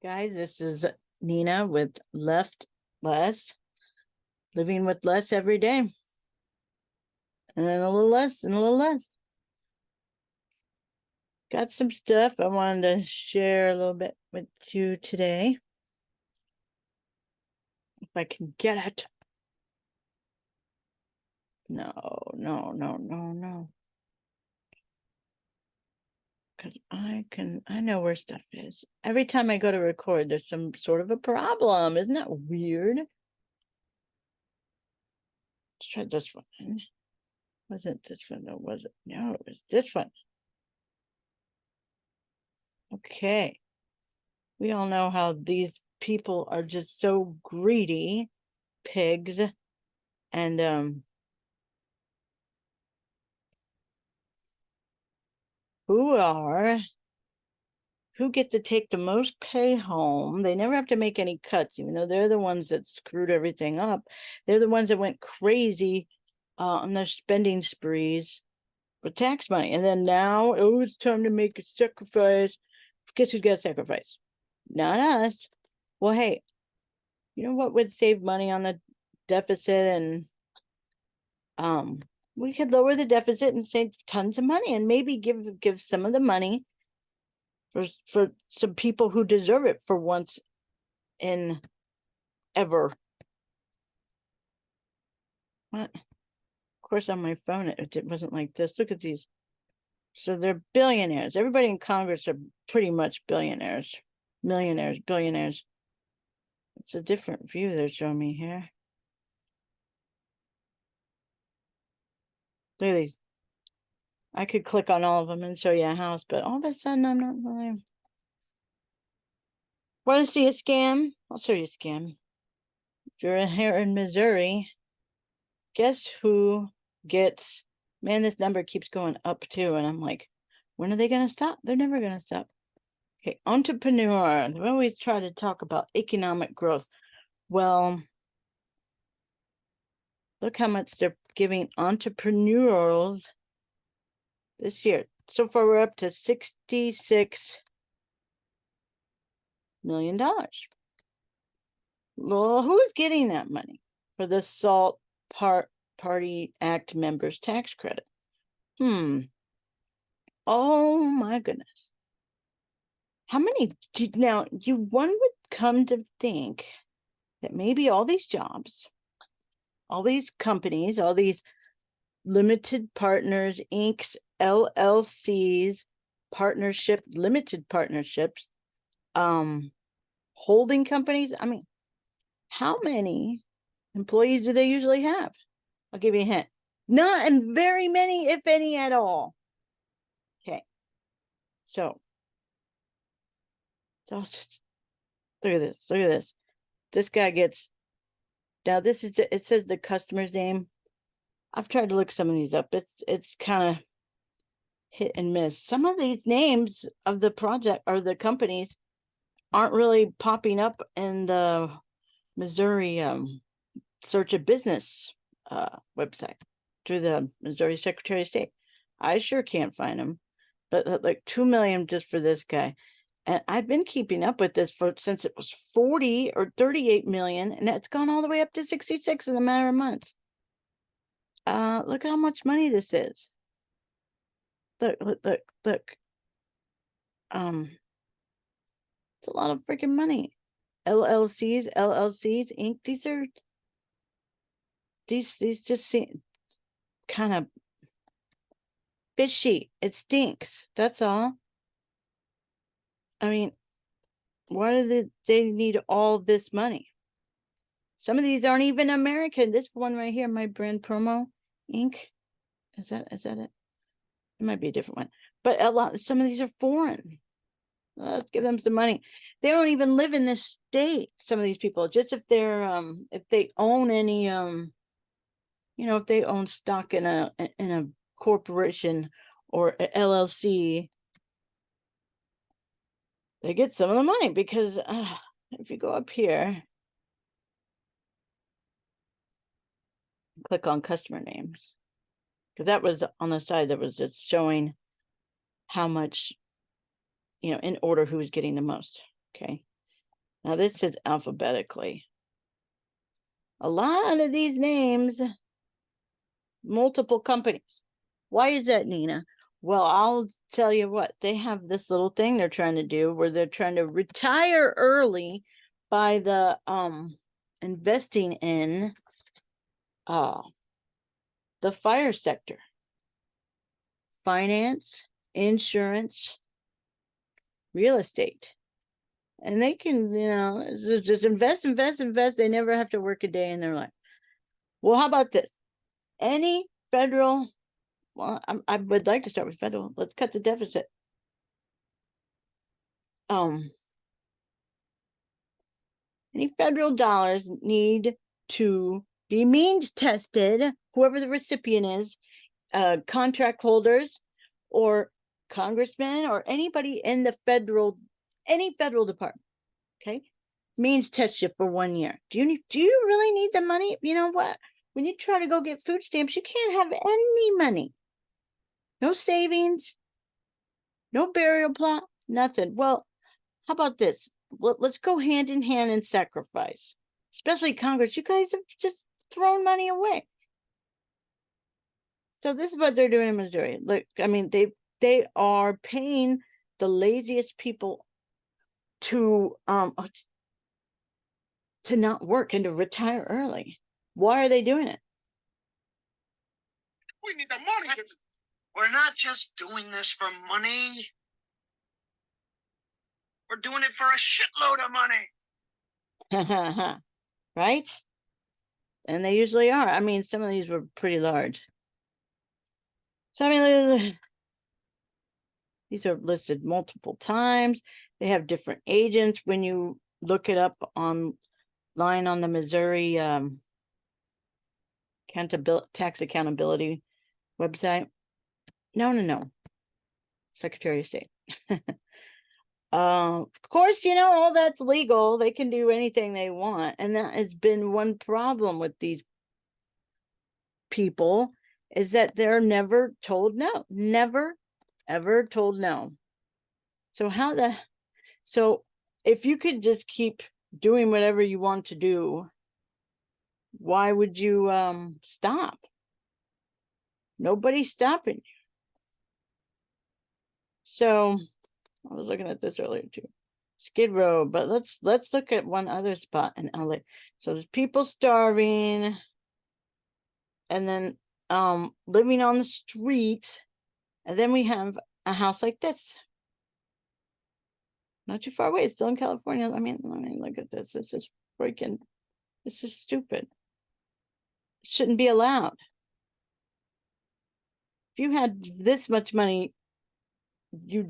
Guys, this is Nina with Left Less, living with less every day. And then a little less and a little less. Got some stuff I wanted to share a little bit with you today. If I can get it. No. Because I know where stuff is. Every time I go to record, there's some sort of a problem. Isn't that weird? Let's try this one. Wasn't this one though, was it? No, it was this one. Okay. We all know how these people are just so greedy, pigs, and who get to take the most pay home. They never have to make any cuts, even though they're the ones that screwed everything up. They're the ones that went crazy on their spending sprees for tax money. And then now, oh, it's time to make a sacrifice. Guess who's got to sacrifice? Not us. Well, hey, you know what would save money on the deficit? And we could lower the deficit and save tons of money, and maybe give some of the money for some people who deserve it for once in ever. What? Of course, on my phone it wasn't like this. Look at these. So they're billionaires. Everybody in Congress are pretty much billionaires, millionaires, billionaires. It's a different view they're showing me here. Look at these. I could click on all of them and show you a house, but all of a sudden I'm not really. Want to see a scam? I'll show you a scam. If you're here in Missouri, guess who gets, man, this number keeps going up too. And I'm like, when are they going to stop? They're never going to stop. Okay, entrepreneur. We always try to talk about economic growth. Well, look how much they're giving entrepreneurs this year. So far, we're up to $66 million. Well, who's getting that money for the SALT Party Act members tax credit? Oh my goodness. How many now one would come to think that maybe all these jobs, all these companies, all these limited partners, Incs, LLCs, limited partnerships, holding companies. I mean, how many employees do they usually have? I'll give you a hint. Not and very many, if any at all. Okay. So look at this. Look at this. This guy gets, now this is, it says the customer's name. I've tried to look some of these up. It's kind of hit and miss. Some of these names of the project or the companies aren't really popping up in the Missouri search of business website through the Missouri Secretary of State. I sure can't find them, but like 2 million just for this guy. And I've been keeping up with this since it was 40 or 38 million, and it's gone all the way up to 66 in a matter of months. Look at how much money this is. Look. It's a lot of freaking money. LLCs, Inc. These just seem kind of fishy. It stinks. That's all. I mean, why do they need all this money? Some of these aren't even American. This one right here, my brand promo, Inc. Is that it? It might be a different one. But some of these are foreign. Let's give them some money. They don't even live in this state. Some of these people, just if they own any if they own stock in a corporation or a LLC, they get some of the money because if you go up here, click on customer names, because that was on the side that was just showing how much, in order who's getting the most. Okay. Now this is alphabetically. A lot of these names, multiple companies. Why is that, Nina? Well, I'll tell you what, they have this little thing they're trying to do where they're trying to retire early by the investing in the fire sector, finance, insurance, real estate. And they can, just invest. They never have to work a day in their life. Well, how about this? Any federal, well, I would like to start with federal. Let's cut the deficit. Any federal dollars need to be means tested, whoever the recipient is, contract holders or congressmen or anybody in the any federal department, okay, means test you for 1 year. Do you really need the money? You know what? When you try to go get food stamps, you can't have any money. No savings, no burial plot, nothing. Well, how about this? Let's go hand in hand and sacrifice. Especially Congress, you guys have just thrown money away. So this is what they're doing in Missouri. Look, I mean, they are paying the laziest people to not work and to retire early. Why are they doing it? We need the money. We're not just doing this for money. We're doing it for a shitload of money. Right? And they usually are. I mean, some of these were pretty large. So, I mean, these are listed multiple times. They have different agents. When you look it up online on the Missouri tax accountability website. No. Secretary of State. Of course, all that's legal. They can do anything they want. And that has been one problem with these people, is that they're never told no. Never, ever told no. So if you could just keep doing whatever you want to do, why would you stop? Nobody's stopping you. So I was looking at this earlier too. Skid Row, but let's look at one other spot in LA. So there's people starving and then living on the streets, and then we have a house like this. Not too far away. It's still in California. I mean, look at this. This is stupid. It shouldn't be allowed. If you had this much money, you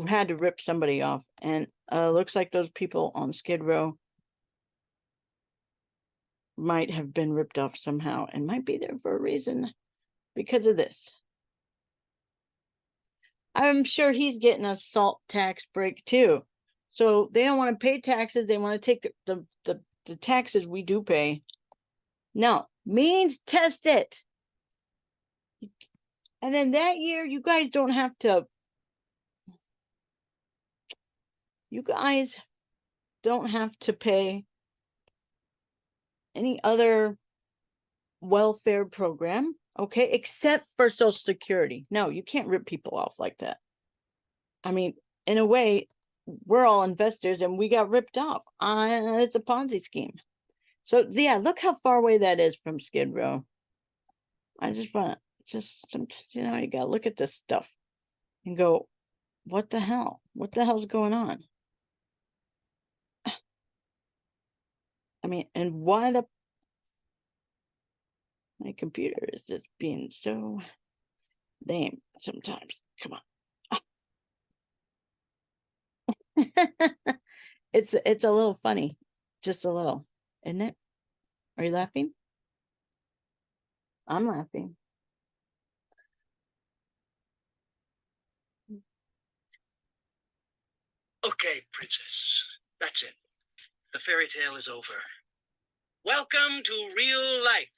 had to rip somebody off. And looks like those people on Skid Row might have been ripped off somehow and might be there for a reason because of this. I'm sure he's getting a SALT tax break too. So they don't want to pay taxes. They want to take the taxes we do pay. No, means test it. And then that year, you guys don't have to pay any other welfare program, okay, except for Social Security. No, you can't rip people off like that. I mean, in a way, we're all investors and we got ripped off. It's a Ponzi scheme. So yeah, look how far away that is from Skid Row. I just want you gotta look at this stuff and go, what the hell? What the hell's going on? I mean, and why my computer is just being so lame sometimes. Come on. It's a little funny. Just a little, isn't it? Are you laughing? I'm laughing. Okay, princess. That's it. The fairy tale is over. Welcome to real life.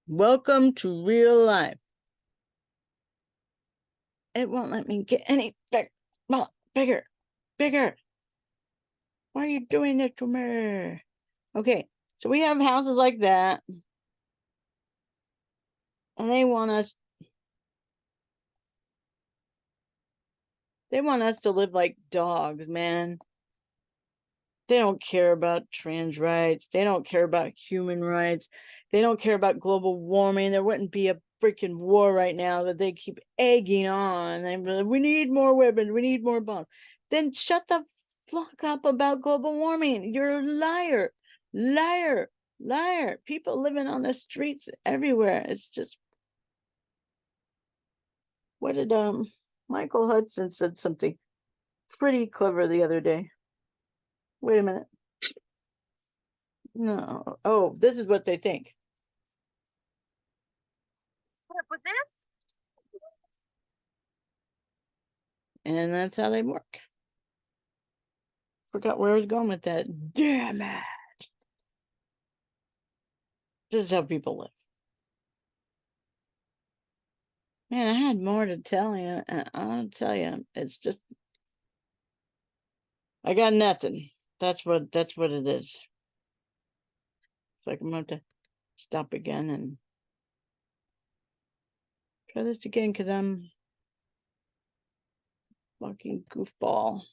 Welcome to real life. it won't let me get any bigger. Why are you doing this to me? Okay, so we have houses like that, and they want us to live like dogs, man. They don't care about trans rights. They don't care about human rights. They don't care about global warming. There wouldn't be a freaking war right now that they keep egging on. We need more women. We need more bombs. Then shut the fuck up about global warming. You're a liar. Liar. Liar. People living on the streets everywhere. It's just, what did Michael Hudson said something pretty clever the other day. Wait a minute. No. Oh, this is what they think. What with this? And that's how they work. Forgot where I was going with that. Damn it. This is how people live. Man, I had more to tell you. And I'll tell you, it's just, I got nothing. That's what it is. It's like I'm going to stop again and try this again because I'm fucking goofball.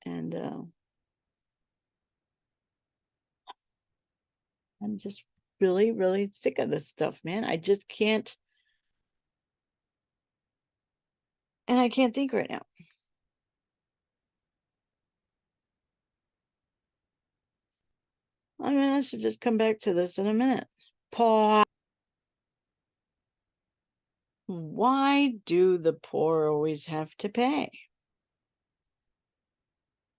And I'm just really, really sick of this stuff, man. I just can't. And I can't think right now. I mean, I should just come back to this in a minute. Pause. Why do the poor always have to pay?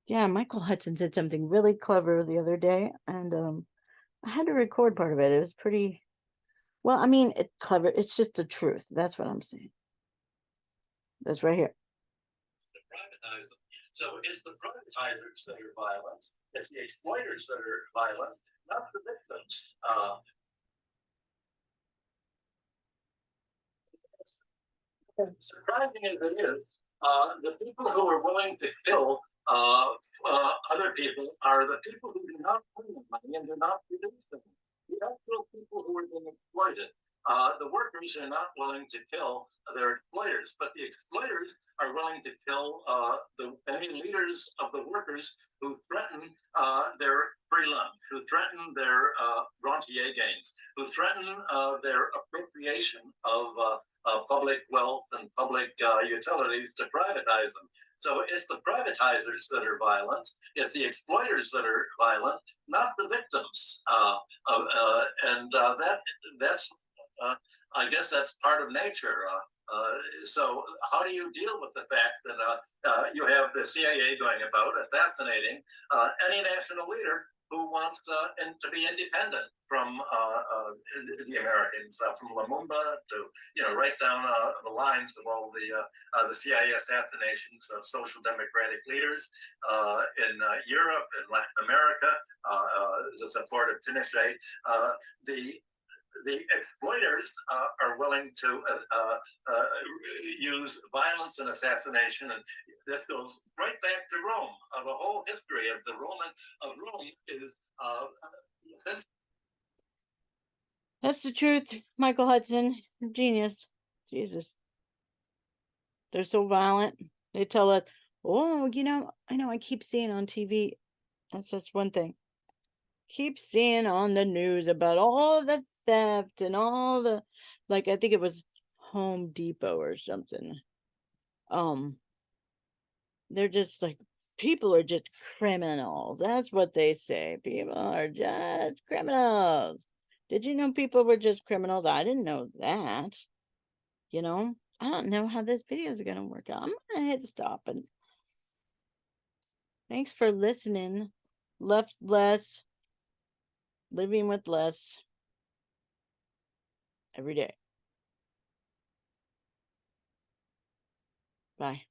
Yeah, Michael Hudson said something really clever the other day, and I had to record part of it. It was pretty, well, I mean, it's clever. It's just the truth. That's what I'm saying. That's right here. Privatize them. So it's the privatizers that are violent. It's the exploiters that are violent, not the victims. Surprising as it is, the people who are willing to kill other people are the people who do not bring them money and do not produce them. The actual people who are being exploited. The workers are not willing to kill their exploiters, but the exploiters are willing to kill any leaders of the workers who threaten their free lunch, who threaten their rentier gains, who threaten their appropriation of public wealth and public utilities to privatize them. So it's the privatizers that are violent. It's the exploiters that are violent, not the victims. That's I guess that's part of nature. So how do you deal with the fact that you have the CIA going about assassinating any national leader who wants to be independent from the Americans, from Lumumba to right down the lines of all the CIA assassinations of social democratic leaders in Europe and Latin America, the support of Pinochet. The exploiters are willing to use violence and assassination, and this goes right back to Rome. The whole history of Rome is. That's the truth, Michael Hudson. Genius. Jesus. They're so violent. They tell us, oh, I know I keep seeing on TV. That's just one thing. Keep seeing on the news about all the theft and all the, like, I think it was Home Depot or something. They're just like, people are just criminals. That's what they say. People are just criminals. Did you know people were just criminals? I didn't know that. I don't know how this video is going to work out. I'm going to hit stop. And thanks for listening. Left less. Living with less. Every day. Bye.